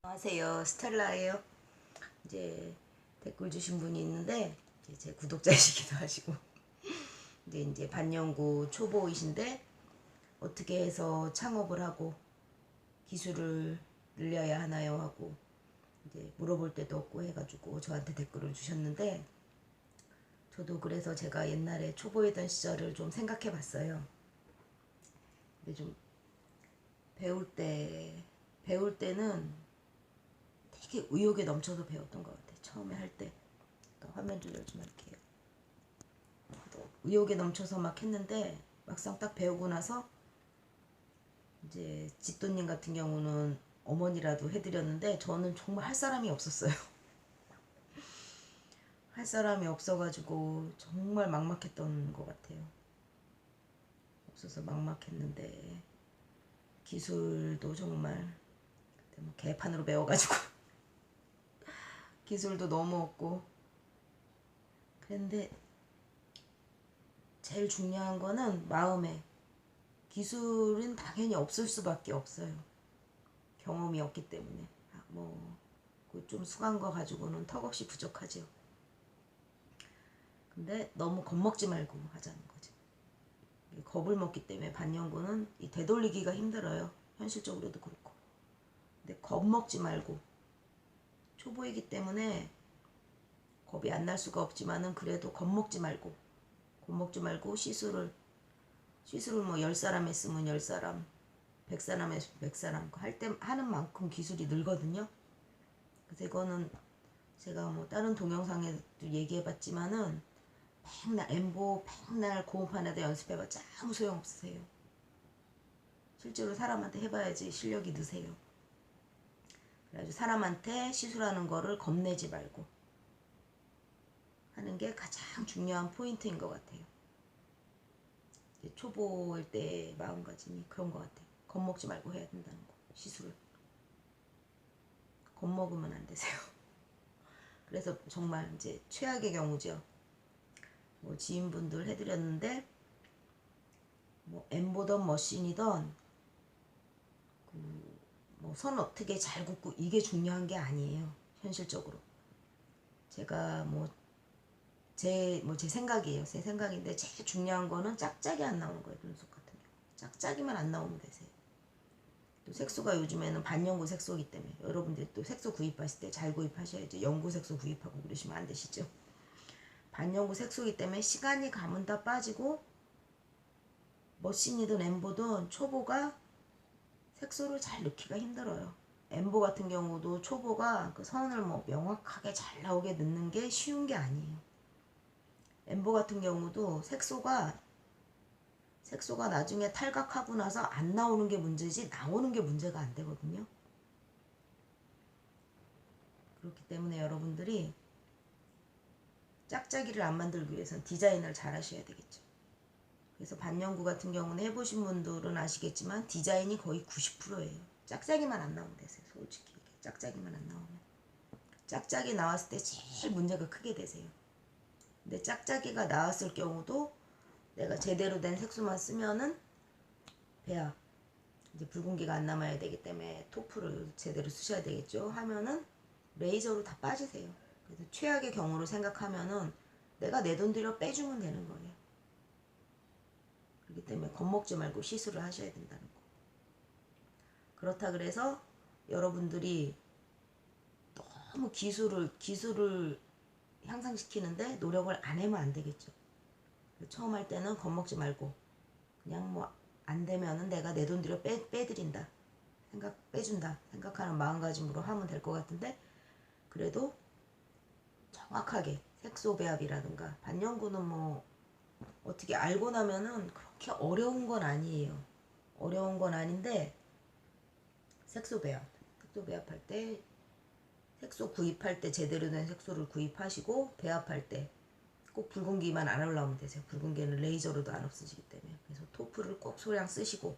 안녕하세요, 스텔라예요. 이제 댓글 주신 분이 있는데 제 구독자이시기도 하시고 이제 반영구 초보이신데 어떻게 해서 창업을 하고 기술을 늘려야 하나요 하고 이제 물어볼 데도 없고 해가지고 저한테 댓글을 주셨는데, 저도 그래서 제가 옛날에 초보이던 시절을 좀 생각해 봤어요. 근데 좀 배울 때는 되게 의욕에 넘쳐서 배웠던 것 같아요. 처음에 할 때. 그러니까 화면 조절 좀 할게요. 의욕에 넘쳐서 막 했는데 막상 딱 배우고 나서 이제 집도님 같은 경우는 어머니라도 해드렸는데 저는 정말 할 사람이 없었어요. 할 사람이 없어가지고 정말 막막했던 것 같아요. 없어서 막막했는데 기술도 정말 그때 뭐 개판으로 배워가지고 기술도 너무 없고. 그런데 제일 중요한 거는 마음에, 기술은 당연히 없을 수밖에 없어요. 경험이 없기 때문에. 좀 숙한 거 가지고는 턱없이 부족하죠. 근데 너무 겁먹지 말고 하자는 거죠. 겁을 먹기 때문에 반영구는 이 되돌리기가 힘들어요. 현실적으로도 그렇고. 근데 겁먹지 말고, 초보이기 때문에 겁이 안 날 수가 없지만은 그래도 겁먹지 말고 시술을 뭐 10사람 했으면 10사람, 100사람 했으면 100사람 하는 만큼 기술이 늘거든요. 그래서 이거는 제가 뭐 다른 동영상에도 얘기해봤지만은 맨날 엠보 맨날 고음판에다 연습해봤자 아무 소용없으세요. 실제로 사람한테 해봐야지 실력이 느세요. 그래가지고 사람한테 시술하는 거를 겁내지 말고 하는 게 가장 중요한 포인트인 것 같아요. 초보일 때 마음가짐이 그런 것 같아요. 겁먹지 말고 해야 된다는 거. 시술을 겁먹으면 안 되세요. 그래서 정말 이제 최악의 경우죠. 뭐 지인분들 해드렸는데 뭐 엠보던 머신이던 뭐 선 어떻게 잘 굽고 이게 중요한 게 아니에요. 현실적으로 제가 제 생각이에요. 제 생각인데 제일 중요한 거는 짝짝이 안 나오는 거예요. 눈썹 같은 경우 짝짝이만 안 나오면 되세요. 또 색소가 요즘에는 반영구 색소이기 때문에 여러분들이 또 색소 구입하실 때 잘 구입하셔야죠. 영구 색소 구입하고 그러시면 안 되시죠. 반영구 색소이기 때문에 시간이 가면 다 빠지고, 머신이든 엠보든 초보가 색소를 잘 넣기가 힘들어요. 엠보 같은 경우도 초보가 그 선을 뭐 명확하게 잘 나오게 넣는 게 쉬운 게 아니에요. 엠보 같은 경우도 색소가 나중에 탈각하고 나서 안 나오는 게 문제지 나오는 게 문제가 안 되거든요. 그렇기 때문에 여러분들이 짝짝이를 안 만들기 위해서는 디자인을 잘 하셔야 되겠죠. 그래서 반영구 같은 경우는 해보신 분들은 아시겠지만 디자인이 거의 90%예요. 짝짝이만 안 나오면 되세요. 솔직히 짝짝이만 안 나오면. 짝짝이 나왔을 때 제일 문제가 크게 되세요. 근데 짝짝이가 나왔을 경우도 내가 제대로 된 색소만 쓰면은 배합, 이제 붉은기가 안 남아야 되기 때문에 토프를 제대로 쓰셔야 되겠죠. 하면은 레이저로 다 빠지세요. 그래서 최악의 경우로 생각하면은 내가 내 돈 들여 빼주면 되는 거예요. 그렇기 때문에 겁먹지 말고 시술을 하셔야 된다는 거. 그렇다 그래서 여러분들이 너무 기술을 향상시키는데 노력을 안 하면 안 되겠죠. 처음 할 때는 겁먹지 말고 그냥 뭐 안 되면은 내가 내 돈 들여 빼드린다, 빼준다 생각하는 마음가짐으로 하면 될 것 같은데, 그래도 정확하게 색소 배합이라든가 반영구는 뭐 어떻게 알고 나면은 그렇게 어려운 건 아니에요. 어려운 건 아닌데 색소 배합할 때 색소 구입할 때 제대로 된 색소를 구입하시고 배합할 때 꼭 붉은기만 안 올라오면 되세요. 붉은기는 레이저로도 안 없어지기 때문에. 그래서 토프를 꼭 소량 쓰시고,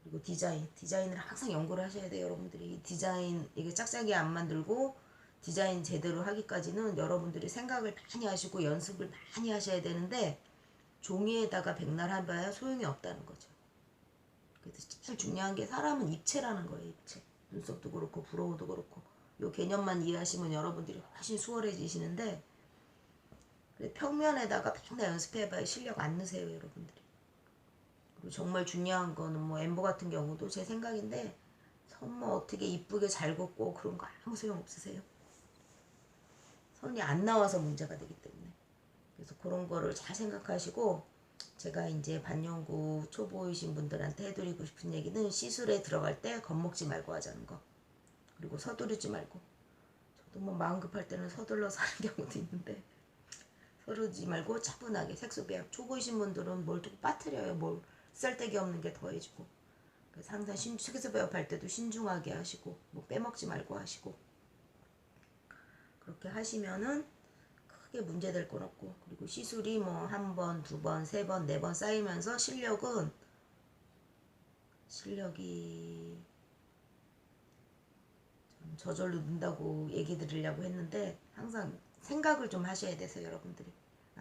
그리고 디자인을 항상 연구를 하셔야 돼요. 여러분들이 디자인 이게 짝짝이 안 만들고 디자인 제대로 하기까지는 여러분들이 생각을 많이 하시고 연습을 많이 하셔야 되는데 종이에다가 백날 해봐야 소용이 없다는 거죠. 그래서 제일 중요한 게 사람은 입체라는 거예요. 입체. 눈썹도 그렇고 브로우도 그렇고 요 개념만 이해하시면 여러분들이 훨씬 수월해지시는데 평면에다가 맨날 연습해봐야 실력 안 느세요 여러분들이. 그리고 정말 중요한 거는 뭐 엠버 같은 경우도 제 생각인데 선 뭐 어떻게 이쁘게 잘 긋고 그런 거 아무 소용 없으세요. 선이 안 나와서 문제가 되기 때문에. 그래서 그런 거를 잘 생각하시고 제가 이제 반영구 초보이신 분들한테 해드리고 싶은 얘기는 시술에 들어갈 때 겁먹지 말고 하자는 거. 그리고 서두르지 말고. 저도 뭐 마음 급할 때는 서둘러서 하는 경우도 있는데 서두르지 말고 차분하게 색소 배합. 초보이신 분들은 뭘 또 빠뜨려요. 뭘 쓸데기 없는 게 더해지고. 그래서 항상 색소 배합할 때도 신중하게 하시고 뭐 빼먹지 말고 하시고 그렇게 하시면은 크게 문제될 건 없고 그리고 시술이 뭐 한 번, 두 번, 세 번, 네 번 쌓이면서 실력이 좀 저절로 는다고 얘기 드리려고 했는데 항상 생각을 좀 하셔야 돼서 여러분들이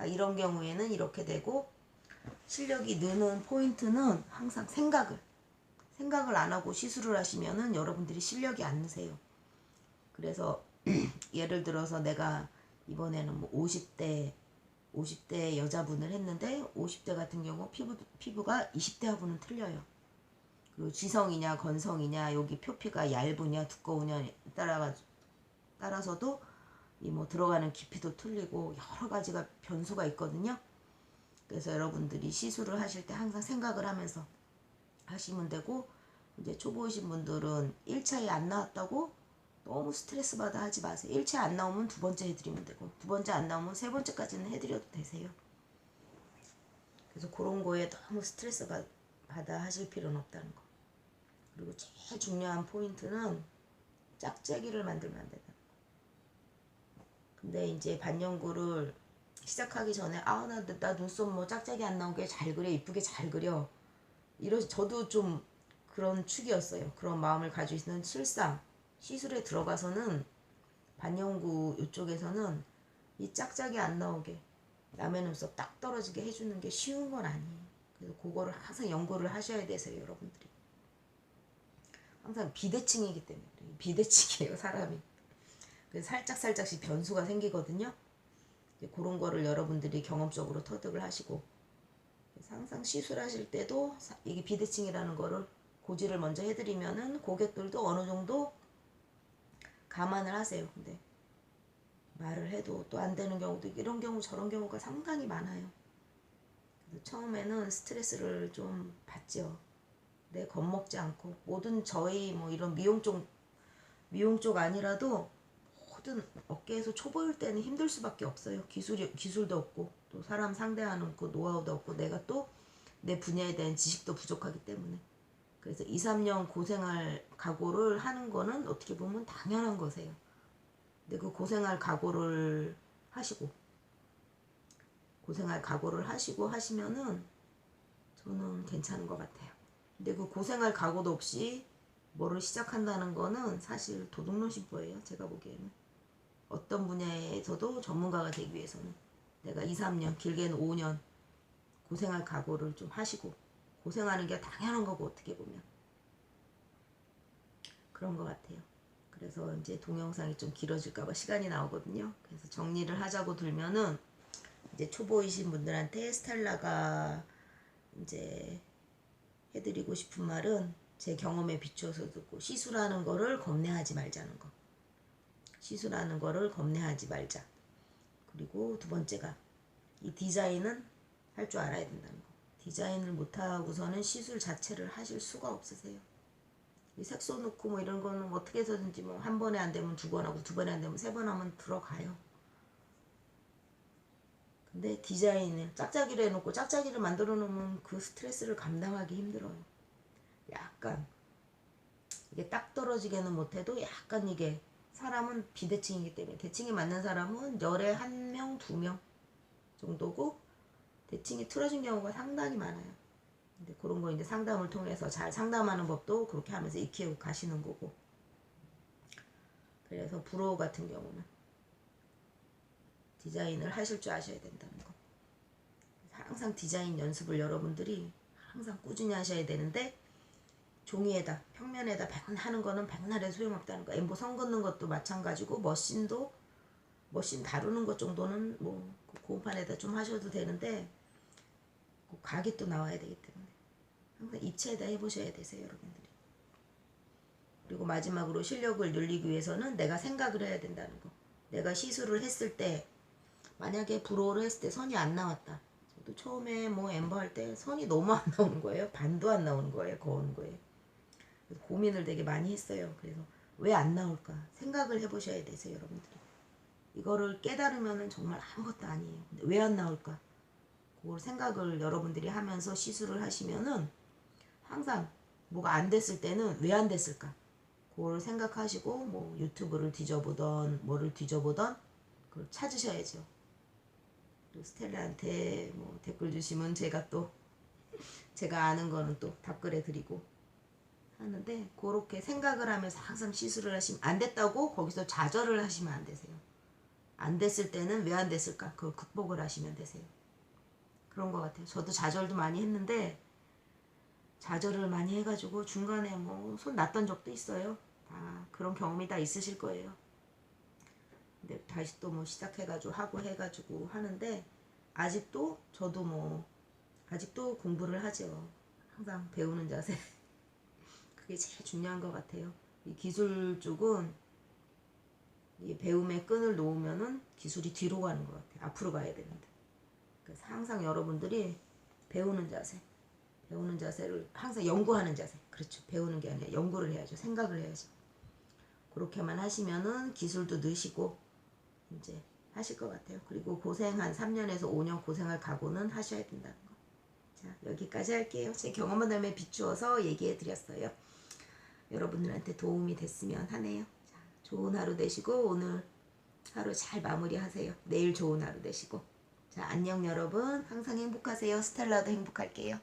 이런 경우에는 이렇게 되고 실력이 느는 포인트는 항상 생각을 안 하고 시술을 하시면은 여러분들이 실력이 안 느세요. 그래서 예를 들어서 내가 이번에는 뭐 50대 여자분을 했는데 50대 같은 경우 피부가 20대하고는 틀려요. 그리고 지성이냐 건성이냐 여기 표피가 얇으냐 두꺼우냐에 따라서도 이 뭐 들어가는 깊이도 틀리고 여러 가지가 변수가 있거든요. 그래서 여러분들이 시술을 하실 때 항상 생각을 하면서 하시면 되고 이제 초보이신 분들은 1차에 안 나왔다고 너무 스트레스 받아 하지 마세요. 1차 안 나오면 두 번째 해드리면 되고 두 번째 안 나오면 세 번째까지는 해드려도 되세요. 그래서 그런 거에 너무 스트레스 받아 하실 필요는 없다는 거. 그리고 제일 중요한 포인트는 짝짝이를 만들면 안 된다는 거. 근데 이제 반영구를 시작하기 전에 나 눈썹 뭐 짝짝이 안 나오게 잘 그려 이쁘게 잘 그려 저도 좀 그런 축이었어요. 그런 마음을 가지고 있는 실상 시술에 들어가서는 반영구 이쪽에서는 이 짝짝이 안 나오게 남의 눈썹 딱 떨어지게 해주는 게 쉬운 건 아니에요. 그래서 그거를 항상 연구를 하셔야 돼서요 여러분들이. 항상 비대칭이기 때문에 비대칭이에요 사람이. 그래서 살짝씩 변수가 생기거든요. 그런 거를 여러분들이 경험적으로 터득을 하시고 그래서 항상 시술하실 때도 이게 비대칭이라는 거를 고지를 먼저 해드리면은 고객들도 어느 정도 감안을 하세요. 근데 말을 해도 또 안 되는 경우도 이런 경우 저런 경우가 상당히 많아요. 그래서 처음에는 스트레스를 좀 받죠. 내 겁먹지 않고 모든 저희 뭐 이런 미용 쪽 아니라도 모든 업계에서 초보일 때는 힘들 수밖에 없어요. 기술도 없고 또 사람 상대하는 그 노하우도 없고 내가 또 내 분야에 대한 지식도 부족하기 때문에 그래서 2, 3년 고생할 각오를 하는 거는 어떻게 보면 당연한 거세요. 근데 그 고생할 각오를 하시고 하시면은 저는 괜찮은 것 같아요. 근데 그 고생할 각오도 없이 뭐를 시작한다는 거는 사실 도둑놈심보예요. 제가 보기에는 어떤 분야에서도 전문가가 되기 위해서는 내가 2, 3년 길게는 5년 고생할 각오를 좀 하시고 고생하는 게 당연한 거고 어떻게 보면 그런 것 같아요. 그래서 이제 동영상이 좀 길어질까봐 시간이 나오거든요. 그래서 정리를 하자고 들면은 이제 초보이신 분들한테 스텔라가 이제 해드리고 싶은 말은 제 경험에 비추어서 듣고 시술하는 거를 겁내하지 말자는 거. 시술하는 거를 겁내하지 말자. 그리고 두 번째가 이 디자인은 할 줄 알아야 된다는 거. 디자인을 못하고서는 시술 자체를 하실 수가 없으세요. 이 색소 넣고 뭐 이런 거는 어떻게 해서든지 뭐 한 번에 안 되면 두 번 하고 두 번에 안 되면 세 번 하면 들어가요. 근데 디자인을 짝짝이를 해놓고 짝짝이를 만들어 놓으면 그 스트레스를 감당하기 힘들어요. 약간 이게 딱 떨어지게는 못해도 약간 이게 사람은 비대칭이기 때문에 대칭이 맞는 사람은 열에 한 명, 두 명 정도고 대칭이 틀어진 경우가 상당히 많아요. 근데 그런 거 이제 상담을 통해서 잘 상담하는 법도 그렇게 하면서 익히고 가시는 거고. 그래서 브로우 같은 경우는 디자인을 하실 줄 아셔야 된다는 거. 항상 디자인 연습을 여러분들이 항상 꾸준히 하셔야 되는데 종이에다 평면에다 하는 거는 백날에 소용없다는 거. 엠보 선 긋는 것도 마찬가지고 머신 다루는 것 정도는 뭐 고판에다 좀 하셔도 되는데 각이 또 나와야 되기 때문에 항상 입체에다 해보셔야 되세요, 여러분들이. 그리고 마지막으로 실력을 늘리기 위해서는 내가 생각을 해야 된다는 거. 내가 시술을 했을 때 만약에 브로우를 했을 때 선이 안 나왔다. 저도 처음에 뭐 엠버 할 때 선이 너무 안 나오는 거예요. 반도 안 나오는 거예요. 거는 거예요. 그래서 고민을 되게 많이 했어요. 그래서 왜 안 나올까 생각을 해보셔야 되세요, 여러분들이. 이거를 깨달으면 정말 아무것도 아니에요. 근데 왜 안 나올까? 그걸 생각을 여러분들이 하면서 시술을 하시면은 항상 뭐가 안 됐을 때는 왜 안 됐을까? 그걸 생각하시고 뭐 유튜브를 뒤져보던 뭐를 뒤져보던 그걸 찾으셔야죠. 또 스텔라한테 뭐 댓글 주시면 제가 또 제가 아는 거는 또 답글해 드리고 하는데 그렇게 생각을 하면서 항상 시술을 하시면 안 됐다고 거기서 좌절을 하시면 안 되세요. 안 됐을 때는 왜 안 됐을까? 그걸 극복을 하시면 되세요. 그런 것 같아요. 저도 좌절도 많이 했는데 좌절을 많이 해가지고 중간에 뭐 손 놨던 적도 있어요. 다 그런 경험이 다 있으실 거예요. 근데 다시 또 뭐 시작해가지고 하고 해가지고 하는데 아직도 저도 뭐 아직도 공부를 하죠. 항상 배우는 자세. 그게 제일 중요한 것 같아요. 이 기술 쪽은 이 배움의 끈을 놓으면은 기술이 뒤로 가는 것 같아요. 앞으로 가야 되는데. 그래서 항상 여러분들이 배우는 자세, 배우는 자세를 항상 연구하는 자세. 그렇죠. 배우는 게 아니라 연구를 해야죠. 생각을 해야죠. 그렇게만 하시면은 기술도 느시고 이제 하실 것 같아요. 그리고 고생 한 3년에서 5년 고생할 각오는 하셔야 된다는 거. 자, 여기까지 할게요. 제 경험한 다음에 비추어서 얘기해 드렸어요. 여러분들한테 도움이 됐으면 하네요. 자, 좋은 하루 되시고 오늘 하루 잘 마무리하세요. 내일 좋은 하루 되시고. 자, 안녕 여러분. 항상 행복하세요. 스텔라도 행복할게요.